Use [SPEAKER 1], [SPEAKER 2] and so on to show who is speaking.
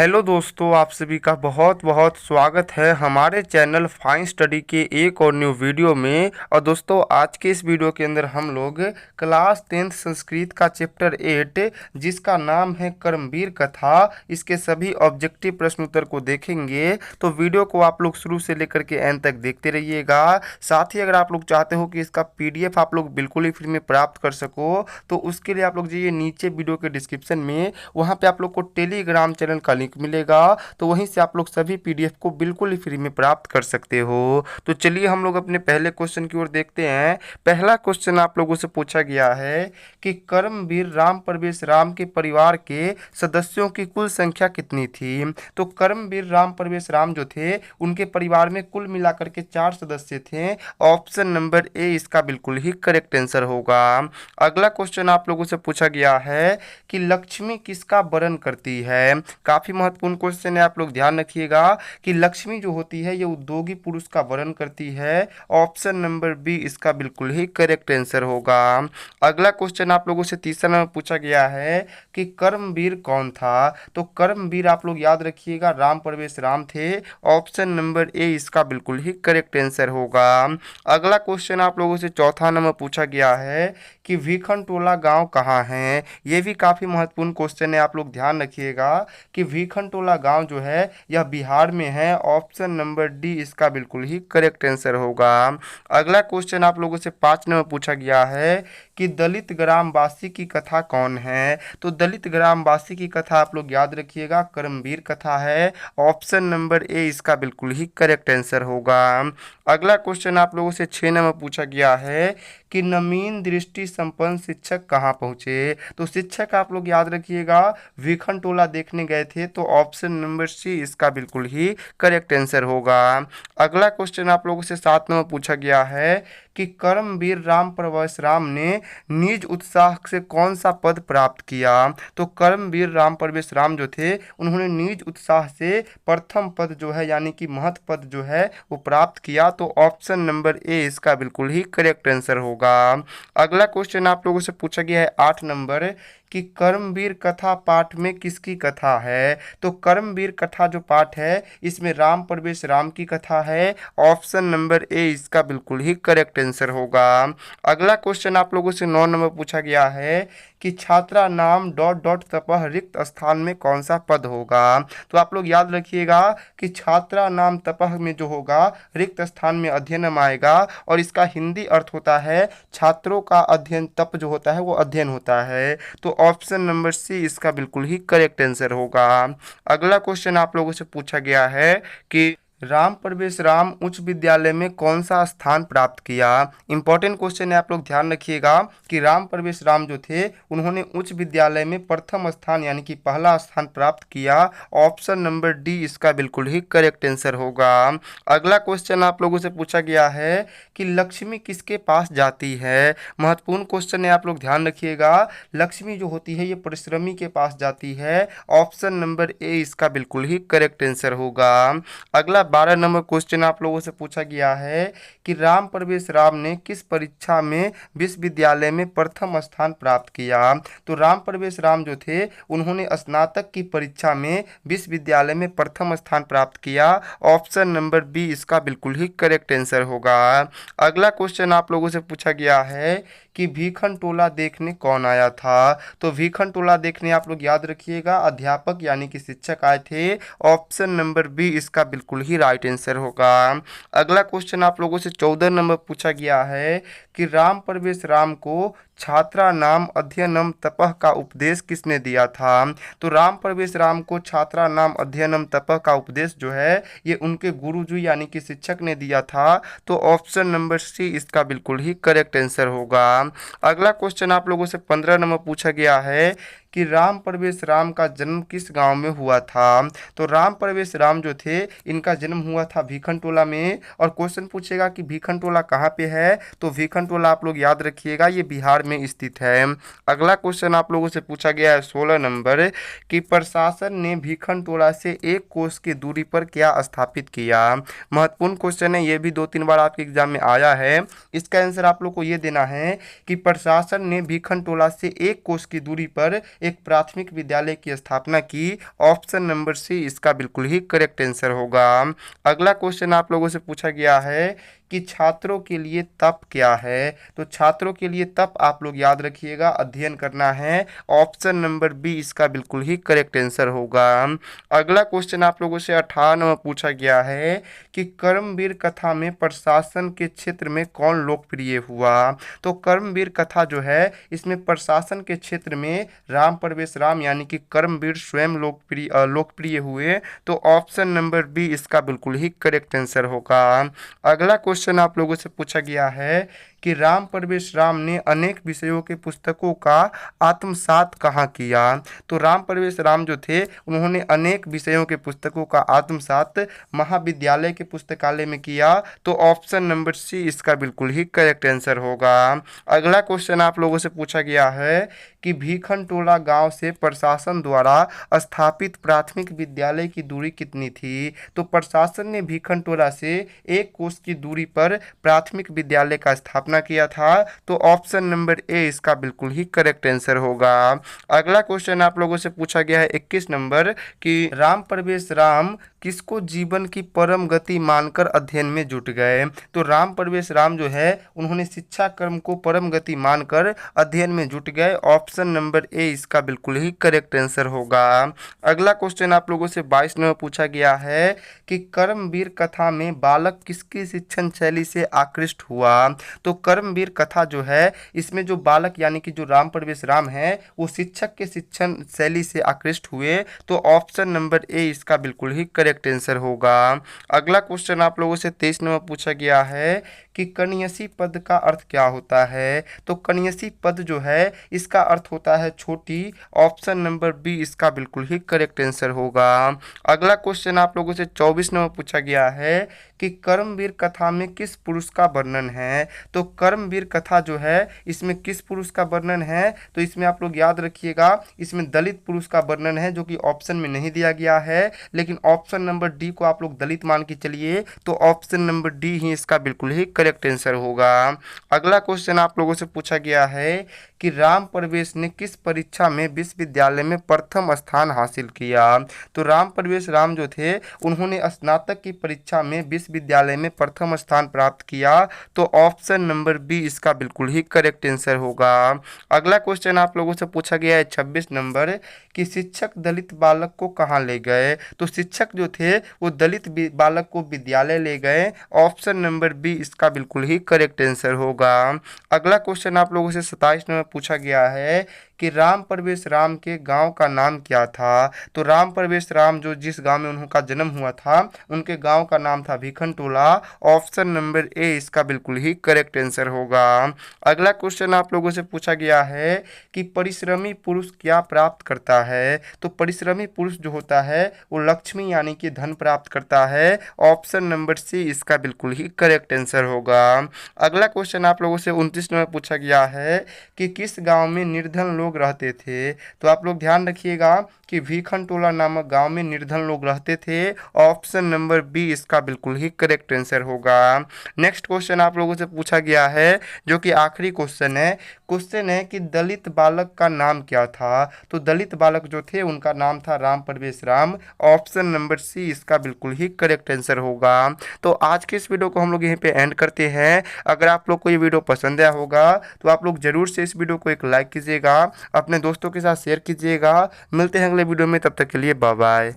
[SPEAKER 1] Hello दोस्तों, आप सभी का बहुत बहुत स्वागत है हमारे चैनल फाइन स्टडी के एक और न्यू वीडियो में। और दोस्तों, आज के इस वीडियो के अंदर हम लोग क्लास 10th संस्कृत का चैप्टर 8 जिसका नाम है कर्मवीर कथा, इसके सभी ऑब्जेक्टिव प्रश्न उत्तर को देखेंगे। तो वीडियो को आप लोग शुरू से लेकर के एंड तक देखते रहिएगा। साथ ही अगर आप लोग चाहते हो कि इसका PDF आप लोग बिल्कुल ही फ्री में प्राप्त कर सको, तो उसके लिए आप लोग जाइए नीचे वीडियो के डिस्क्रिप्शन में, वहाँ पे आप लोग को टेलीग्राम चैनल का लिंक मिलेगा। तो वहीं से आप लोग सभी PDF को बिल्कुल ही फ्री में प्राप्त कर सकते हो। तो चलिए हम लोग अपने पहले क्वेश्चन की ओर देखते हैं। पहला क्वेश्चन आप लोगों से पूछा गया है कि कर्मवीर राम प्रवेश राम के परिवार के सदस्यों की कुल संख्या कितनी थी। तो कर्मवीर राम प्रवेश राम जो थे, उनके परिवार में कुल मिलाकर के 4 सदस्य थे। ऑप्शन नंबर ए इसका बिल्कुल ही करेक्ट आंसर होगा। अगला क्वेश्चन आप लोगों से पूछा गया है कि लक्ष्मी किसका वरण करती है। काफी महत्वपूर्ण क्वेश्चन है, आप लोग ध्यान रखिएगा कि लक्ष्मी जो होती है ये उद्योगी पुरुष का वर्ण करती है। ऑप्शन नंबर बी इसका बिल्कुल ही करेक्ट आंसर होगा। अगला क्वेश्चन आप लोगों से तीसरा नंबर पूछा गया है कि कर्मवीर कौन था। तो कर्मवीर आप लोग याद रखिएगा राम प्रवेश राम थे। ऑप्शन नंबर ए इसका बिल्कुल ही करेक्ट आंसर होगा। अगला क्वेश्चन आप लोगों से चौथा नंबर पूछा गया है कि भीखनटोला गांव कहाँ है। ये भी काफी महत्वपूर्ण क्वेश्चन है, आप लोग ध्यान रखिएगा कि भीखनटोला गांव जो है यह बिहार में है। ऑप्शन नंबर डी इसका बिल्कुल ही करेक्ट आंसर होगा। अगला क्वेश्चन आप लोगों से 5 नंबर पूछा गया है कि दलित ग्रामवासी की कथा कौन है। तो दलित ग्रामवासी की कथा आप लोग याद रखिएगा कर्मवीर कथा है। ऑप्शन नंबर ए इसका बिल्कुल ही करेक्ट आंसर होगा। अगला क्वेश्चन आप लोगों से 6 नंबर पूछा गया है कि नवीन दृष्टि संपन्न शिक्षक कहाँ पहुँचे। तो शिक्षक आप लोग याद रखिएगा भीखनटोला देखने गए थे। तो ऑप्शन नंबर सी इसका बिल्कुल ही करेक्ट आंसर होगा। अगला क्वेश्चन आप लोगों से 7 नंबर पूछा गया है कि कर्मवीर राम प्रवेश राम ने निज उत्साह से कौन सा पद प्राप्त किया। तो कर्मवीर राम प्रवेश राम जो थे, उन्होंने निज उत्साह से प्रथम पद जो है यानी कि महत पद जो है वो प्राप्त किया। तो ऑप्शन नंबर ए इसका बिल्कुल ही करेक्ट आंसर होगा। अगला क्वेश्चन आप लोगों से पूछा गया है 8 नंबर कि कर्मवीर कथा पाठ में किसकी कथा है। तो कर्मवीर कथा जो पाठ है इसमें राम प्रवेश राम की कथा है। ऑप्शन नंबर ए इसका बिल्कुल ही करेक्ट आंसर होगा। अगला क्वेश्चन आप लोगों से 9 नंबर पूछा गया है कि छात्रा नाम डॉट डॉट तपह रिक्त स्थान में कौन सा पद होगा। तो आप लोग याद रखिएगा कि छात्रा नाम तपह में जो होगा रिक्त स्थान में अध्ययनम आएगा, और इसका हिंदी अर्थ होता है छात्रों का अध्ययन। तप जो होता है वो अध्ययन होता है। तो ऑप्शन नंबर सी इसका बिल्कुल ही करेक्ट आंसर होगा। अगला क्वेश्चन आप लोगों से पूछा गया है कि राम प्रवेश राम उच्च विद्यालय में कौन सा स्थान प्राप्त किया। इंपॉर्टेंट क्वेश्चन है, आप लोग ध्यान रखिएगा कि राम प्रवेश राम जो थे, उन्होंने उच्च विद्यालय में प्रथम स्थान यानी कि पहला स्थान प्राप्त किया। ऑप्शन नंबर डी इसका बिल्कुल ही करेक्ट आंसर होगा। अगला क्वेश्चन आप लोगों से पूछा गया है कि लक्ष्मी किसके पास जाती है। महत्वपूर्ण क्वेश्चन है, आप लोग ध्यान रखिएगा। लक्ष्मी जो होती है ये परिश्रमी के पास जाती है। ऑप्शन नंबर ए इसका बिल्कुल ही करेक्ट आंसर होगा। अगला 12 नंबर क्वेश्चन आप लोगों से पूछा गया है कि राम प्रवेश राम ने किस परीक्षा में विश्वविद्यालय में प्रथम स्थान प्राप्त किया। तो राम प्रवेश राम जो थे, उन्होंने स्नातक की परीक्षा में विश्वविद्यालय में प्रथम स्थान प्राप्त किया। ऑप्शन नंबर बी इसका बिल्कुल ही करेक्ट आंसर होगा। अगला क्वेश्चन आप लोगों से पूछा गया है कि भीखनटोला देखने कौन आया था। तो भीखनटोला देखने आप लोग याद रखिएगा अध्यापक यानी कि शिक्षक आए थे। ऑप्शन नंबर बी इसका बिल्कुल ही राइट आंसर होगा। अगला क्वेश्चन आप लोगों से 14 नंबर पूछा गया है कि राम प्रवेश राम को छात्रा नाम अध्ययनम तपह का उपदेश किसने दिया था। तो राम प्रवेश राम को छात्रा नाम अध्ययनम तपह का उपदेश जो है ये उनके गुरुजी यानी कि शिक्षक ने दिया था। तो ऑप्शन नंबर सी इसका बिल्कुल ही करेक्ट आंसर होगा। अगला क्वेश्चन आप लोगों से 15 नंबर पूछा गया है कि राम प्रवेश राम का जन्म किस गांव में हुआ था। तो राम प्रवेश राम जो थे, इनका जन्म जन्म हुआ था भीखनटोला में। और क्वेश्चन पूछेगा कि भीखनटोला कहाँ पे है, तो भीखनटोला आप लोग याद रखिएगा ये बिहार में स्थित है। अगला क्वेश्चन आप लोगों से पूछा गया है 16 नंबर कि प्रशासन ने भीखनटोला से 1 कोस की दूरी पर क्या स्थापित किया। महत्वपूर्ण क्वेश्चन है, ये भी 2-3 बार आपके एग्जाम में आया है। इसका आंसर आप लोग को ये देना है कि प्रशासन ने भीखनटोला से 1 कोस की दूरी पर एक प्राथमिक विद्यालय की स्थापना की। ऑप्शन नंबर सी इसका बिल्कुल ही करेक्ट आंसर होगा। अगला क्वेश्चन आप लोगों से पूछा गया है कि छात्रों के लिए तप क्या है, तो छात्रों के लिए तप आप लोग याद रखिएगा, अध्ययन करना है। ऑप्शन नंबर बी इसका बिल्कुल ही करेक्ट आंसर होगा। अगला क्वेश्चन आप लोगों से 58वां पूछा गया है कि कर्मवीर कथा में प्रशासन के क्षेत्र में कौन लोकप्रिय हुआ। तो कर्मवीर कथा जो है इसमें प्रशासन के क्षेत्र में राम प्रवेश राम यानी कि कर्मवीर स्वयं लोकप्रिय हुए। तो ऑप्शन नंबर बी इसका बिल्कुल ही करेक्ट आंसर होगा। अगला क्वेश्चन आप लोगों से पूछा गया है कि राम प्रवेश राम ने अनेक विषयों के पुस्तकों का आत्मसात कहाँ किया। तो राम प्रवेश राम जो थे उन्होंने अनेक विषयों के पुस्तकों का आत्मसात महाविद्यालय के पुस्तकालय में किया। तो ऑप्शन नंबर सी इसका बिल्कुल ही करेक्ट आंसर होगा। अगला क्वेश्चन आप लोगों से पूछा गया है कि भीखनटोला गांव से प्रशासन द्वारा स्थापित प्राथमिक विद्यालय की दूरी कितनी थी। तो प्रशासन ने भीखनटोला से 1 कोस की दूरी पर प्राथमिक विद्यालय का स्थापना किया था। तो ऑप्शन नंबर ए इसका बिल्कुल ही करेक्ट आंसर होगा। अगला क्वेश्चन आप लोगों से पूछा गया है 21 नंबर कि राम प्रवेश राम किसको जीवन की परम गति मानकर अध्ययन में जुट गए। तो राम प्रवेश राम जो है उन्होंने शिक्षा क्रम को परम गति मानकर अध्ययन में जुट गए। ऑप्शन नंबर ए इसका बिल्कुल ही करेक्ट आंसर होगा। अगला क्वेश्चन आप लोगों से 22 नंबर पूछा गया है कि कर्मवीर कथा में बालक किसकी शिक्षण शैली से आकृष्ट हुआ। तो कर्मवीर कथा जो है इसमें जो बालक यानी कि जो राम प्रवेश राम है वो शिक्षक के शिक्षण शैली से आकृष्ट हुए। तो ऑप्शन नंबर ए इसका बिल्कुल ही करेक्ट आंसर होगा। अगला क्वेश्चन आप लोगों से 23 नंबर पूछा गया है कि कन्यसी पद का अर्थ क्या होता है। तो कन्यसी पद जो है इसका अर्थ होता है छोटी। ऑप्शन नंबर बी इसका बिल्कुल ही करेक्ट आंसर होगा। अगला क्वेश्चन आप लोगों से 24 नंबर पूछा गया है कि कर्मवीर कथा में किस पुरुष का वर्णन है। तो कर्मवीर कथा जो है इसमें किस पुरुष का वर्णन है, तो इसमें आप लोग याद रखिएगा इसमें दलित पुरुष का वर्णन है जो कि ऑप्शन में नहीं दिया गया है, लेकिन ऑप्शन नंबर डी को आप लोग दलित मान के चलिए। तो ऑप्शन नंबर डी ही इसका बिल्कुल ही करेक्ट आंसर होगा। अगला क्वेश्चन आप लोगों से पूछा गया है कि राम प्रवेश ने किस परीक्षा में विश्वविद्यालय में प्रथम स्थान हासिल किया। तो राम प्रवेश राम जो थे उन्होंने स्नातक की परीक्षा में विश्वविद्यालय में प्रथम स्थान प्राप्त किया। तो ऑप्शन नंबर बी इसका बिल्कुल ही करेक्ट आंसर होगा। अगला क्वेश्चन आप लोगों से पूछा गया है 26 नंबर कि शिक्षक दलित बालक को कहाँ ले गए। तो शिक्षक जो थे वो दलित बालक को विद्यालय ले गए। ऑप्शन नंबर बी इसका बिल्कुल ही करेक्ट आंसर होगा। अगला क्वेश्चन आप लोगों से 27 नंबर पूछा गया है कि राम प्रवेश राम के गांव का नाम क्या था। तो राम प्रवेश राम जो जिस गांव में उनका जन्म हुआ था उनके गांव का नाम था भीखनटोला। ऑप्शन नंबर ए इसका बिल्कुल ही करेक्ट आंसर होगा। अगला क्वेश्चन आप लोगों से पूछा गया है कि परिश्रमी पुरुष क्या प्राप्त करता है। तो परिश्रमी पुरुष जो होता है वो लक्ष्मी यानी कि धन प्राप्त करता है। ऑप्शन नंबर सी इसका बिल्कुल ही करेक्ट आंसर होगा। अगला क्वेश्चन आप लोगों से 29 नंबर पूछा गया है कि किस गांव में निर्धन लोग रहते थे। तो आप लोग ध्यान रखिएगा कि भीखनटोला नामक गांव में निर्धन लोग रहते थे। ऑप्शन नंबर बी इसका बिल्कुल ही करेक्ट आंसर होगा। नेक्स्ट क्वेश्चन आप लोगों से पूछा गया है जो कि आखिरी क्वेश्चन है। क्वेश्चन है कि दलित बालक का नाम क्या था। तो दलित बालक जो थे उनका नाम था राम प्रवेश राम। ऑप्शन नंबर सी इसका बिल्कुल ही करेक्ट आंसर होगा। तो आज के इस वीडियो को हम लोग यहीं पे एंड करते हैं। अगर आप लोग को ये वीडियो पसंद आया होगा तो आप लोग जरूर से इस वीडियो को एक लाइक कीजिएगा, अपने दोस्तों के साथ शेयर कीजिएगा। मिलते हैं अगले वीडियो में, तब तक के लिए बाय बाय।